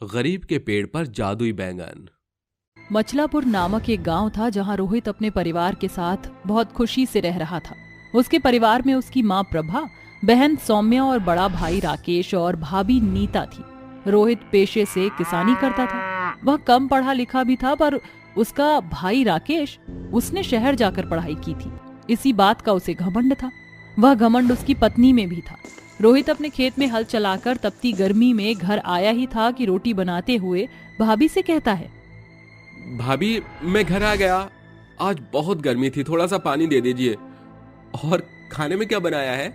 गरीब के पेड़ पर जादुई बैंगन। मचलापुर नामक एक गांव था जहां रोहित अपने परिवार के साथ बहुत खुशी से रह रहा था। उसके परिवार में उसकी मां प्रभा, बहन सौम्या और बड़ा भाई राकेश और भाभी नीता थी। रोहित पेशे से किसानी करता था। वह कम पढ़ा लिखा भी था, पर उसका भाई राकेश, उसने शहर जाकर पढ़ाई की थी। इसी बात का उसे घमंड था। वह घमंड उसकी पत्नी में भी था। रोहित अपने खेत में हल चलाकर तपती गर्मी में घर आया ही था कि रोटी बनाते हुए भाभी से कहता है, भाभी, मैं घर आ गया। आज बहुत गर्मी थी, थोड़ा सा पानी दे दीजिए। और खाने में क्या बनाया है?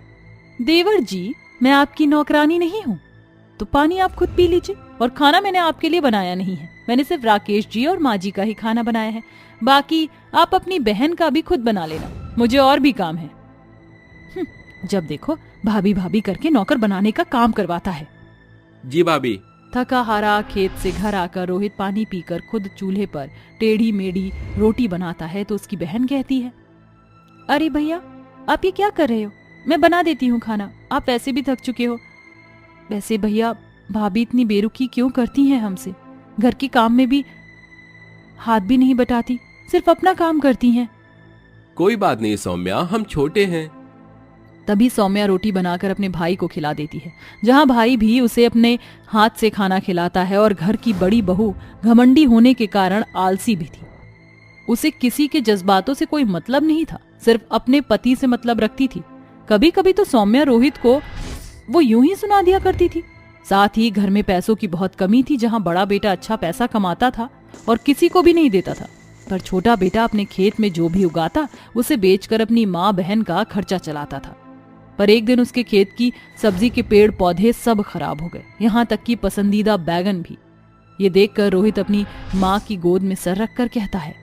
देवर जी, मैं आपकी नौकरानी नहीं हूँ, तो पानी आप खुद पी लीजिए। और खाना मैंने आपके लिए बनाया नहीं है। मैंने सिर्फ राकेश जी और माँ जी का ही खाना बनाया है। बाकी आप अपनी बहन का भी खुद बना लेना, मुझे और भी काम है। जब देखो भाभी भाभी करके नौकर बनाने का काम करवाता है। जी भाभी। थका हारा खेत से घर आकर रोहित पानी पीकर खुद चूल्हे पर टेढ़ी मेढ़ी रोटी बनाता है तो उसकी बहन कहती है, अरे भैया, आप ये क्या कर रहे हो? मैं बना देती हूँ खाना, आप वैसे भी थक चुके हो। वैसे भैया, भाभी इतनी बेरुखी क्यों करती हैं हमसे? घर के काम में भी हाथ भी नहीं बटाती, सिर्फ अपना काम करती हैं। कोई बात नहीं सौम्या, हम छोटे हैं। तभी सौम्या रोटी बनाकर अपने भाई को खिला देती है, जहां भाई भी उसे अपने हाथ से खाना खिलाता है। और घर की बड़ी बहू घमंडी होने के कारण आलसी भी थी। उसे किसी के जज्बातों से कोई मतलब नहीं था, सिर्फ अपने पति से मतलब रखती थी। कभी कभी तो सौम्या रोहित को वो यूं ही सुना दिया करती थी। साथ ही घर में पैसों की बहुत कमी थी। जहां बड़ा बेटा अच्छा पैसा कमाता था और किसी को भी नहीं देता था, पर छोटा बेटा अपने खेत में जो भी उगाता उसे बेचकर अपनी माँ बहन का खर्चा चलाता था। पर एक दिन उसके खेत की सब्जी के पेड़ पौधे सब खराब हो गए, यहाँ तक कि पसंदीदा बैगन भी। ये देखकर रोहित अपनी माँ की गोद में सर रखकर कहता है,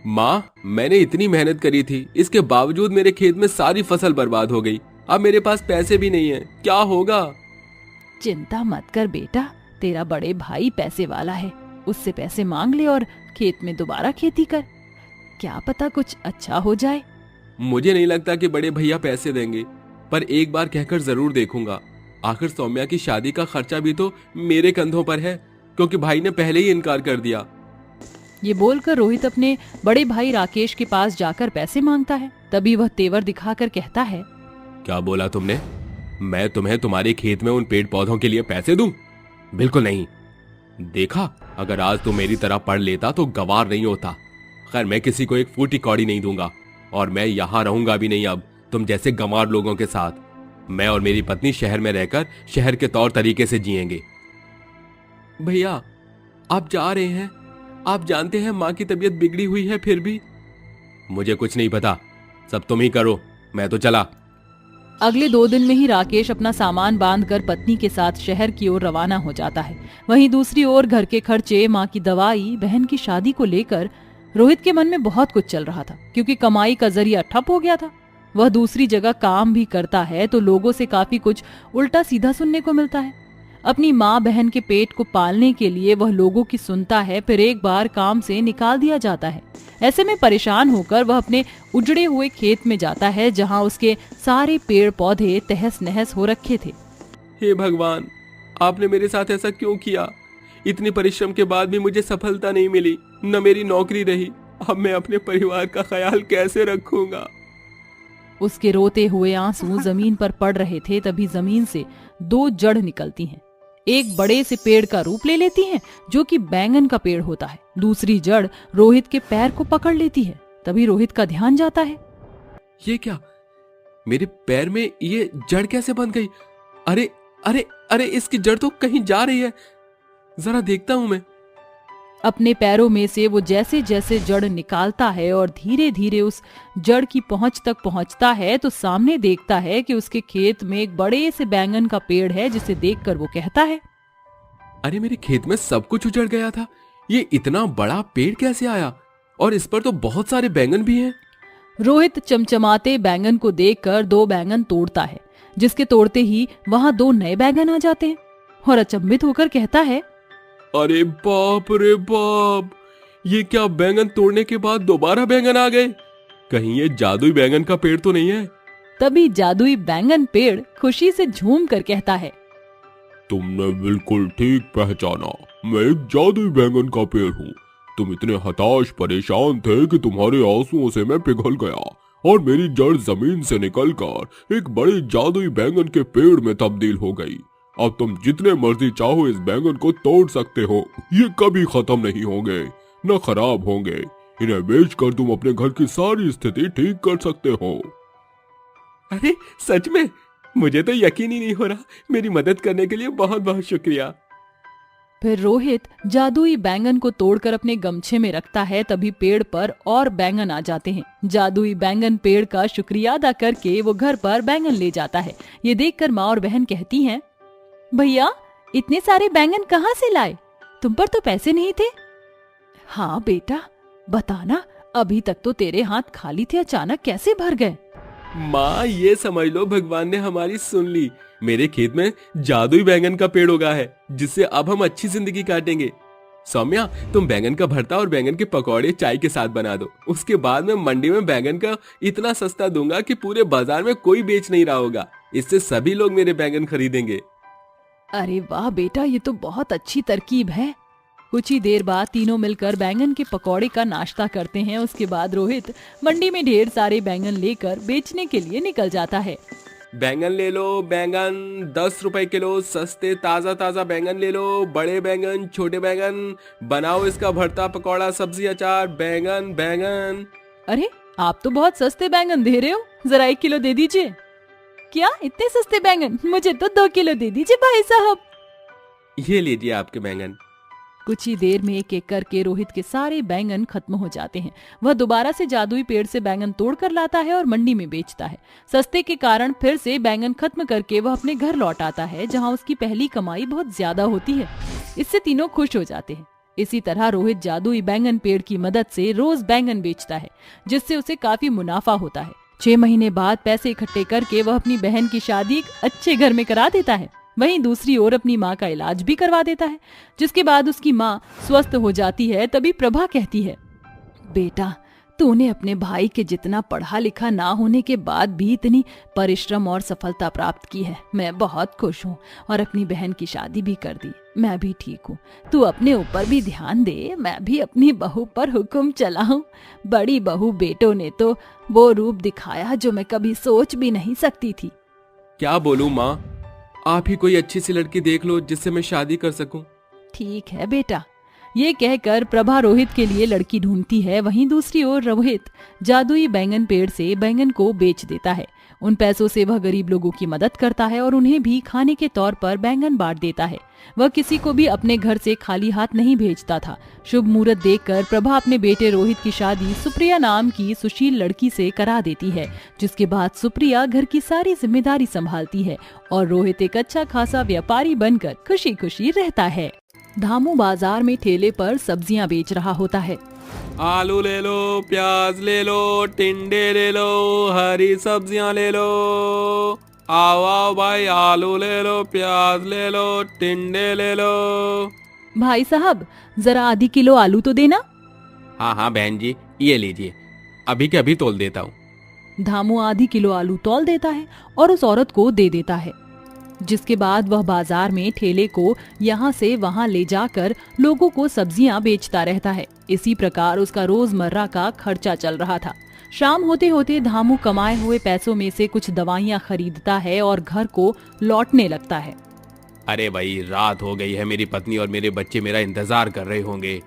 माँ, मैंने इतनी मेहनत करी थी, इसके बावजूद मेरे खेत में सारी फसल बर्बाद हो गई। अब मेरे पास पैसे भी नहीं है, क्या होगा? चिंता मत कर बेटा, तेरा बड़े भाई पैसे वाला है, उससे पैसे मांग ले और खेत में दोबारा खेती कर, क्या पता कुछ अच्छा हो जाए। मुझे नहीं लगता कि बड़े भैया पैसे देंगे, पर एक बार कहकर जरूर देखूंगा। आखिर सौम्या की शादी का खर्चा भी तो मेरे कंधों पर है, क्योंकि भाई ने पहले ही इनकार कर दिया। ये बोलकर रोहित अपने बड़े भाई राकेश के पास जाकर पैसे मांगता है। तभी वह तेवर दिखाकर कहता है, क्या बोला तुमने? मैं तुम्हें तुम्हारे खेत में उन पेड़ पौधों के लिए पैसे दूं? बिल्कुल नहीं। देखा, अगर आज तुम मेरी तरह पढ़ लेता तो गवार नहीं होता। खैर, मैं किसी को एक फूटी कौड़ी नहीं दूंगा, और मैं यहाँ रहूंगा भी नहीं अब तुम जैसे गंवार लोगों के साथ। मैं और मेरी पत्नी शहर में रहकर शहर के तौर तरीके से जिएंगे। भैया, आप जा रहे हैं? आप जानते हैं माँ की तबीयत बिगड़ी हुई है। फिर भी मुझे कुछ नहीं पता, सब तुम ही करो, मैं तो चला। अगले 2 दिन में ही राकेश अपना सामान बांधकर पत्नी के साथ शहर की ओर रवाना हो जाता है। वहीं दूसरी ओर घर के खर्चे, माँ की दवाई, बहन की शादी को लेकर रोहित के मन में बहुत कुछ चल रहा था, क्योंकि कमाई का जरिया ठप हो गया था। वह दूसरी जगह काम भी करता है तो लोगों से काफी कुछ उल्टा सीधा सुनने को मिलता है। अपनी माँ बहन के पेट को पालने के लिए वह लोगों की सुनता है, फिर एक बार काम से निकाल दिया जाता है। ऐसे में परेशान होकर वह अपने उजड़े हुए खेत में जाता है, जहाँ उसके सारे पेड़ पौधे तहस नहस हो रखे थे। हे भगवान, आपने मेरे साथ ऐसा क्यों किया? इतनी परिश्रम के बाद भी मुझे सफलता नहीं मिली, न मेरी नौकरी रही। अब मैं अपने परिवार का ख्याल कैसे रखूंगा? उसके रोते हुए आंसू जमीन पर पड़ रहे थे। तभी जमीन से 2 जड़ निकलती हैं। एक बड़े से पेड़ का रूप ले लेती हैं, जो कि बैंगन का पेड़ होता है। दूसरी जड़ रोहित के पैर को पकड़ लेती है। तभी रोहित का ध्यान जाता है, ये क्या? मेरे पैर में ये जड़ कैसे बन गई? अरे अरे अरे, इसकी जड़ तो कहीं जा रही है, जरा देखता हूं मैं। अपने पैरों में से वो जैसे जैसे जड़ निकालता है और धीरे धीरे उस जड़ की पहुंच तक पहुंचता है, तो सामने देखता है कि उसके खेत में एक बड़े से बैंगन का पेड़ है, जिसे देखकर वो कहता है, अरे, मेरे खेत में सब कुछ उजड़ गया था, ये इतना बड़ा पेड़ कैसे आया? और इस पर तो बहुत सारे बैंगन भी हैं। रोहित चमचमाते बैंगन को देखकर 2 बैंगन तोड़ता है, जिसके तोड़ते ही वहां 2 नए बैंगन आ जाते हैं और अचंभित होकर कहता है, अरे बाप रे बाप, ये क्या? बैंगन तोड़ने के बाद दोबारा बैंगन आ गए? कहीं ये जादुई बैंगन का पेड़ तो नहीं है? तभी जादुई बैंगन पेड़ खुशी से झूम कर कहता है, तुमने बिल्कुल ठीक पहचाना, मैं एक जादुई बैंगन का पेड़ हूँ। तुम इतने हताश परेशान थे कि तुम्हारे आंसुओं से मैं पिघल गया और मेरी जड़ जमीन से निकलकर एक बड़े जादुई बैंगन के पेड़ में तब्दील हो गई। अब तुम जितने मर्जी चाहो इस बैंगन को तोड़ सकते हो, ये कभी खत्म नहीं होंगे, न खराब होंगे। इन्हें बेचकर तुम अपने घर की सारी स्थिति ठीक कर सकते हो। अरे सच में? मुझे तो यकीन ही नहीं हो रहा। मेरी मदद करने के लिए बहुत बहुत शुक्रिया। फिर रोहित जादुई बैंगन को तोड़कर अपने गमछे में रखता है। तभी पेड़ पर और बैंगन आ जाते हैं। जादुई बैंगन पेड़ का शुक्रिया अदा करके वो घर पर बैंगन ले जाता है। ये देखकर माँ और बहन कहती हैं, भैया इतने सारे बैंगन कहाँ से लाए? तुम पर तो पैसे नहीं थे। हाँ बेटा, बताना, अभी तक तो तेरे हाथ खाली थे, अचानक कैसे भर गए? माँ ये समझ लो भगवान ने हमारी सुन ली। मेरे खेत में जादुई बैंगन का पेड़ उगा है, जिससे अब हम अच्छी जिंदगी काटेंगे। सौम्या, तुम बैंगन का भरता और बैंगन के पकौड़े चाय के साथ बना दो। उसके बाद मैं मंडी में बैंगन का इतना सस्ता दूंगा कि पूरे बाजार में कोई बेच नहीं रहा होगा। इससे सभी लोग मेरे बैंगन खरीदेंगे। अरे वाह बेटा, ये तो बहुत अच्छी तरकीब है। कुछ ही देर बाद तीनों मिलकर बैंगन के पकौड़े का नाश्ता करते हैं। उसके बाद रोहित मंडी में ढेर सारे बैंगन लेकर बेचने के लिए निकल जाता है। बैंगन ले लो, बैंगन 10 रुपए किलो, सस्ते ताजा ताजा बैंगन ले लो। बड़े बैंगन, छोटे बैंगन, बनाओ इसका भरता, पकौड़ा, सब्जी, अचार। बैंगन बैंगन। अरे आप तो बहुत सस्ते बैंगन दे रहे हो, जरा 1 किलो दे दीजिए। क्या इतने सस्ते बैंगन? मुझे तो 2 किलो दे दीजिए भाई साहब। ये लीजिए आपके बैंगन। कुछ ही देर में एक एक करके रोहित के सारे बैंगन खत्म हो जाते हैं। वह दोबारा से जादुई पेड़ से बैंगन तोड़कर लाता है और मंडी में बेचता है। सस्ते के कारण फिर से बैंगन खत्म करके वह अपने घर लौट आता है, जहां उसकी पहली कमाई बहुत ज्यादा होती है। इससे तीनों खुश हो जाते हैं। इसी तरह रोहित जादुई बैंगन पेड़ की मदद से रोज बैंगन बेचता है, जिससे उसे काफी मुनाफा होता है। 6 महीने बाद पैसे इकट्ठे करके वह अपनी बहन की शादी एक अच्छे घर में करा देता है। वहीं दूसरी ओर अपनी माँ का इलाज भी करवा देता है, जिसके बाद उसकी माँ स्वस्थ हो जाती है। तभी प्रभा कहती है, बेटा तूने अपने भाई के जितना पढ़ा लिखा ना होने के बाद भी इतनी परिश्रम और सफलता प्राप्त की है। मैं बहुत खुश हूँ और अपनी बहन की शादी भी कर दी। मैं भी ठीक हूँ। तू अपने ऊपर भी ध्यान दे, मैं भी अपनी बहू पर हुक्म चलाऊं। बड़ी बहू बेटों ने तो वो रूप दिखाया जो मैं कभी सोच भी नहीं सकती थी। क्या बोलूं माँ, आप ही कोई अच्छी सी लड़की देख लो जिससे मैं शादी कर सकूं। ठीक है बेटा। ये कहकर प्रभा रोहित के लिए लड़की ढूंढती है। वहीं दूसरी ओर रोहित जादुई बैंगन पेड़ से बैंगन को बेच देता है। उन पैसों से वह गरीब लोगों की मदद करता है और उन्हें भी खाने के तौर पर बैंगन बांट देता है। वह किसी को भी अपने घर से खाली हाथ नहीं भेजता था। शुभ मुहूर्त देखकर प्रभा अपने बेटे रोहित की शादी सुप्रिया नाम की सुशील लड़की से करा देती है, जिसके बाद सुप्रिया घर की सारी जिम्मेदारी संभालती है और रोहित एक अच्छा खासा व्यापारी बनकर खुशी खुशी रहता है। धामू बाजार में ठेले पर सब्जियां बेच रहा होता है। आलू ले लो, प्याज ले लो, टिंडे ले लो, हरी सब्जियां ले लो। आओ आओ भाई, आलू ले लो, प्याज ले लो, टिंडे ले लो। भाई साहब जरा आधी किलो आलू तो देना। हाँ हाँ बहन जी, ये लीजिए, अभी के अभी तोल देता हूँ। धामू आधी किलो आलू तौल देता है और उस औरत को दे देता है, जिसके बाद वह बाजार में ठेले को यहाँ से वहाँ ले जाकर लोगों को सब्जियां बेचता रहता है। इसी प्रकार उसका रोजमर्रा का खर्चा चल रहा था। शाम होते होते धामू कमाए हुए पैसों में से कुछ दवाइयां खरीदता है और घर को लौटने लगता है। अरे भाई, रात हो गई है, मेरी पत्नी और मेरे बच्चे मेरा इंतजार कर रहे होंगे।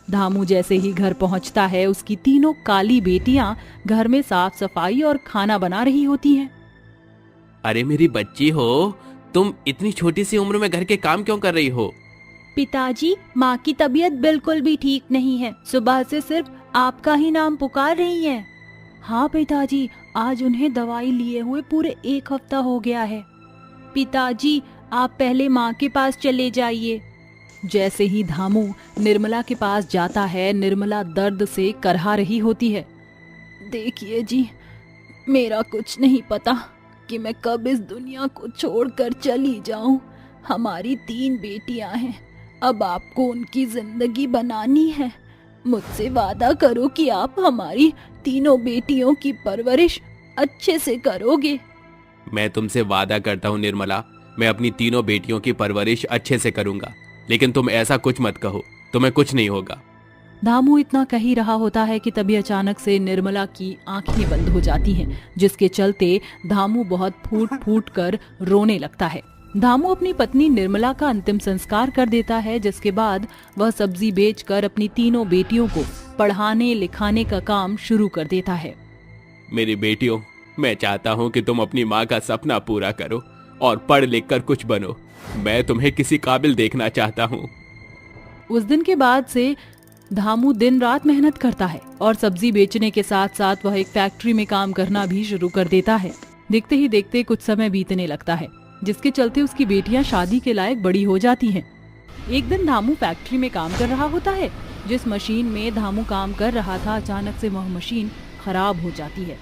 धामू जैसे ही घर पहुँचता है, उसकी तीनों काली बेटियां घर में साफ सफाई और खाना बना रही होती हैं। अरे मेरी बच्ची हो, तुम इतनी छोटी सी उम्र में घर के काम क्यों कर रही हो? पिताजी, माँ की तबीयत बिल्कुल भी ठीक नहीं है। सुबह से सिर्फ आपका ही नाम पुकार रही हैं। हाँ पिताजी, आज उन्हें दवाई लिए हुए पूरे 1 हफ्ता हो गया है। पिताजी, आप पहले माँ के पास चले जाइए। जैसे ही धामू निर्मला के पास जाता है, निर्मला दर्द से करहा रही होती है। देखिए जी, मेरा कुछ नहीं पता कि मैं कब इस दुनिया को छोड़कर चली जाऊं। हमारी 3 बेटियां हैं, अब आपको उनकी जिंदगी बनानी है। मुझसे वादा करो कि आप हमारी तीनों बेटियों की परवरिश अच्छे से करोगे। मैं तुमसे वादा करता हूँ निर्मला, मैं अपनी तीनों बेटियों की परवरिश अच्छे से करूंगा, लेकिन तुम ऐसा कुछ मत कहो, तुम्हें कुछ नहीं होगा। धामू इतना कह ही रहा होता है कि तभी अचानक से निर्मला की आंखें बंद हो जाती हैं, जिसके चलते धामू बहुत फूट फूट कर रोने लगता है। धामू अपनी पत्नी निर्मला का अंतिम संस्कार कर देता है, जिसके बाद वह सब्जी बेचकर अपनी तीनों बेटियों को पढ़ाने लिखाने का काम शुरू कर देता है। मेरी बेटियों, मैं चाहता हूँ कि तुम अपनी माँ का सपना पूरा करो और पढ़ लिख कर कुछ बनो। मैं तुम्हें किसी काबिल देखना चाहता हूँ। उस दिन के बाद से धामू दिन रात मेहनत करता है और सब्जी बेचने के साथ साथ वह एक फैक्ट्री में काम करना भी शुरू कर देता है। देखते ही देखते कुछ समय बीतने लगता है, जिसके चलते उसकी बेटियां शादी के लायक बड़ी हो जाती हैं। एक दिन धामू फैक्ट्री में काम कर रहा होता है। जिस मशीन में धामू काम कर रहा था, अचानक से वह मशीन खराब हो जाती है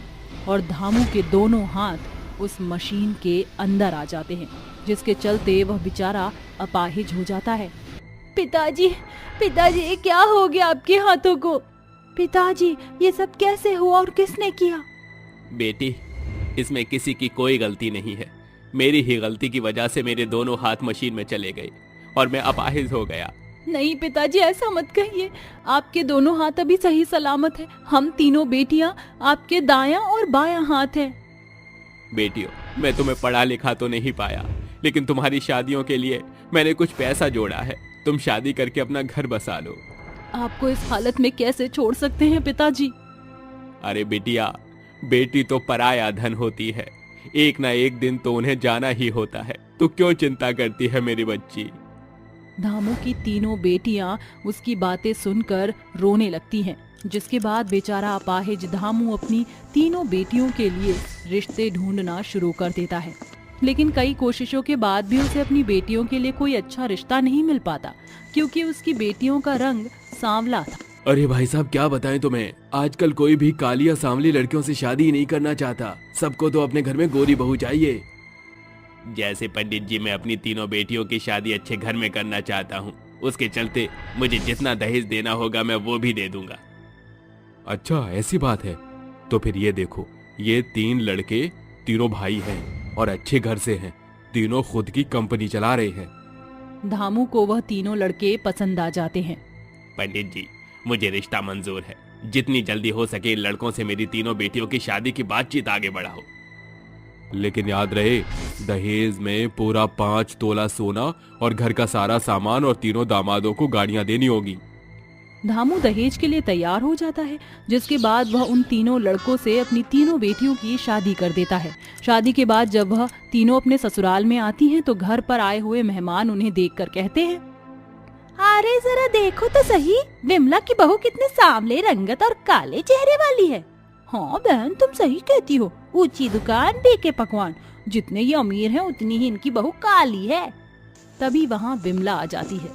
और धामू के दोनों हाथ उस मशीन के अंदर आ जाते हैं, जिसके चलते वह बेचारा अपाहिज हो जाता है। पिताजी, पिताजी, ये क्या हो गया आपके हाथों को? पिताजी, ये सब कैसे हुआ और किसने किया? बेटी, इसमें किसी की कोई गलती नहीं है। मेरी ही गलती की वजह से मेरे दोनों हाथ मशीन में चले गए और मैं अपाहिज हो गया। नहीं पिताजी, ऐसा मत कहिए। आपके दोनों हाथ अभी सही सलामत है। हम तीनों बेटियां आपके दायां और बायां हाथ हैं। बेटियों, मैं तुम्हें पढ़ा लिखा तो नहीं पाया, लेकिन तुम्हारी शादियों के लिए मैंने कुछ पैसा जोड़ा है। तुम शादी करके अपना घर बसा लो। आपको इस हालत में कैसे छोड़ सकते हैं पिताजी? अरे बिटिया, बेटी तो पराया धन होती है। एक ना एक दिन तो उन्हें जाना ही होता है। तू क्यों चिंता करती है मेरी बच्ची? धामू की तीनों बेटियां उसकी बातें सुनकर रोने लगती हैं, जिसके बाद बेचारा अपाहिज धामू अपनी तीनों बेटियों के लिए रिश्ते ढूंढना शुरू कर देता है। लेकिन कई कोशिशों के बाद भी उसे अपनी बेटियों के लिए कोई अच्छा रिश्ता नहीं मिल पाता, क्योंकि उसकी बेटियों का रंग सांवला था। अरे भाई साहब, क्या बताएं तुम्हें, आजकल कोई भी काली या सांवली लड़कियों से शादी नहीं करना चाहता। सबको तो अपने घर में गोरी बहू चाहिए। जैसे पंडित जी, मैं अपनी तीनों बेटियों की शादी अच्छे घर में करना चाहता हूँ। उसके चलते मुझे जितना दहेज देना होगा मैं वो भी दे दूंगा। अच्छा, ऐसी बात है? तो फिर ये देखो, ये 3 लड़के तीनों भाई हैं और अच्छे घर से हैं। तीनों खुद की कंपनी चला रहे हैं। धामू को वह तीनों लड़के पसंद आ जाते हैं। पंडित जी, मुझे रिश्ता मंजूर है। जितनी जल्दी हो सके इन लड़कों से मेरी तीनों बेटियों की शादी की बातचीत आगे बढ़ाओ। लेकिन याद रहे, दहेज में पूरा 5 तोला सोना और घर का सारा सामान और तीनों दामादों को गाड़ियां देनी होगी। धामू दहेज के लिए तैयार हो जाता है, जिसके बाद वह उन तीनों लड़कों से अपनी तीनों बेटियों की शादी कर देता है। शादी के बाद जब वह तीनों अपने ससुराल में आती हैं, तो घर पर आए हुए मेहमान उन्हें देखकर कहते हैं, अरे जरा देखो तो सही, विमला की बहू कितने सांवले रंगत और काले चेहरे वाली है। हाँ बहन, तुम सही कहती हो। ऊंची दुकान, बेके पकवान। जितने ये अमीर हैं उतनी ही इनकी बहू काली है। तभी वहाँ विमला आ जाती है।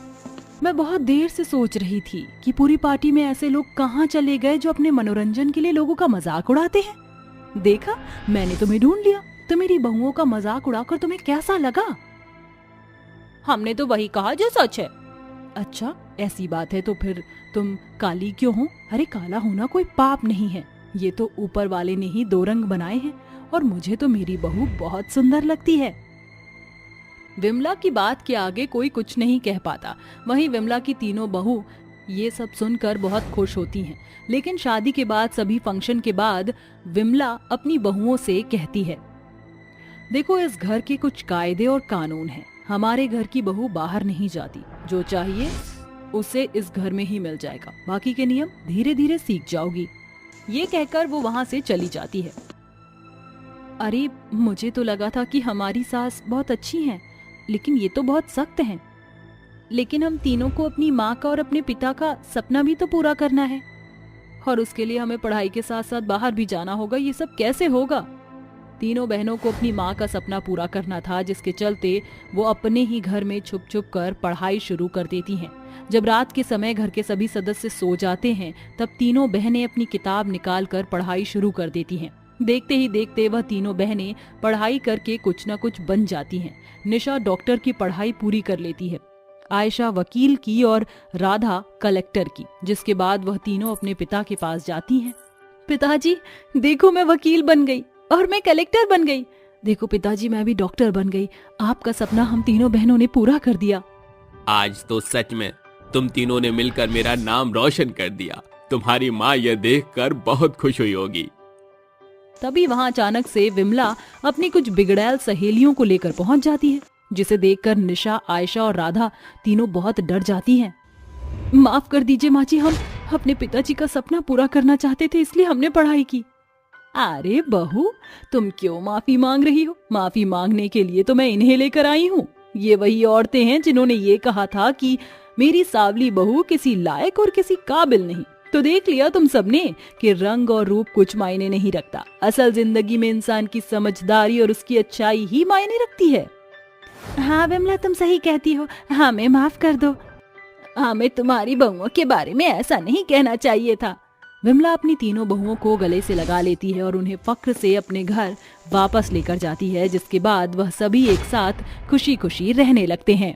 मैं बहुत देर से सोच रही थी कि पूरी पार्टी में ऐसे लोग कहाँ चले गए जो अपने मनोरंजन के लिए लोगों का मजाक उड़ाते हैं। देखा, मैंने तुम्हें ढूंढ लिया। तो मेरी बहुओं का मजाक उड़ाकर तुम्हें कैसा लगा? हमने तो वही कहा जो सच है। अच्छा, ऐसी बात है तो फिर तुम काली क्यों हो? अरे काला होना कोई पाप नहीं है। ये तो ऊपर वाले ने ही 2 रंग बनाए हैं और मुझे तो मेरी बहू बहुत सुंदर लगती है। विमला की बात के आगे कोई कुछ नहीं कह पाता। वहीं विमला की तीनों बहू ये सब सुनकर बहुत खुश होती हैं। लेकिन शादी के बाद सभी फंक्शन के बाद विमला अपनी बहुओं से कहती है, देखो, इस घर के कुछ कायदे और कानून हैं। हमारे घर की बहू बाहर नहीं जाती। जो चाहिए उसे इस घर में ही मिल जाएगा। बाकी के नियम धीरे धीरे सीख जाओगी। ये कहकर वो वहाँ से चली जाती है। अरे, मुझे तो लगा था कि हमारी सास बहुत अच्छी हैं, लेकिन ये तो बहुत सख्त हैं। लेकिन हम तीनों को अपनी माँ का और अपने पिता का सपना भी तो पूरा करना है, और उसके लिए हमें पढ़ाई के साथ साथ बाहर भी जाना होगा। ये सब कैसे होगा? तीनों बहनों को अपनी माँ का सपना पूरा करना था, जिसके चलते वो अपने ही घर में छुप छुप कर पढ़ाई शुरू कर देती हैं। जब रात के समय घर के सभी सदस्य सो जाते हैं, तब तीनों बहनें अपनी किताब निकाल कर पढ़ाई शुरू कर देती हैं। देखते ही देखते वह तीनों बहनें पढ़ाई करके कुछ न कुछ बन जाती हैं। निशा डॉक्टर की पढ़ाई पूरी कर लेती है, आयशा वकील की और राधा कलेक्टर की। जिसके बाद वह तीनों अपने पिता के पास जाती हैं। पिताजी, देखो, मैं वकील बन गई और मैं कलेक्टर बन गई। देखो पिताजी, मैं भी डॉक्टर बन गई। आपका सपना हम तीनों बहनों ने पूरा कर दिया। आज तो सच में तुम तीनों ने मिलकर मेरा नाम रोशन कर दिया। तुम्हारी माँ यह देखकर बहुत खुश हुई होगी। तभी वहां अचानक से विमला अपनी कुछ बिगड़ैल सहेलियों को लेकर पहुंच जाती है, जिसे देखकर निशा, आयशा और राधा तीनों बहुत डर जाती हैं। माफ कर दीजिए माँ जी, हम अपने पिताजी का सपना पूरा करना चाहते थे, इसलिए हमने पढ़ाई की। अरे बहू, तुम क्यों माफी मांग रही हो? माफी मांगने के लिए तो मैं इन्हें लेकर आई हूँ। ये वही औरतें हैं जिन्होंने ये कहा था कि मेरी सावली बहू किसी लायक और किसी काबिल नहीं। तो देख लिया तुम सबने कि रंग और रूप कुछ मायने नहीं रखता। असल जिंदगी में इंसान की समझदारी और उसकी अच्छाई ही मायने रखती है। हाँ विमला, तुम सही कहती हो, हमें माफ कर दो। हमें तुम्हारी बहुओं के बारे में ऐसा नहीं कहना चाहिए था। विमला अपनी तीनों बहुओं को गले से लगा लेती है और उन्हें फक्र से अपने घर वापस लेकर जाती है, जिसके बाद वह सभी एक साथ खुशी खुशी रहने लगते हैं।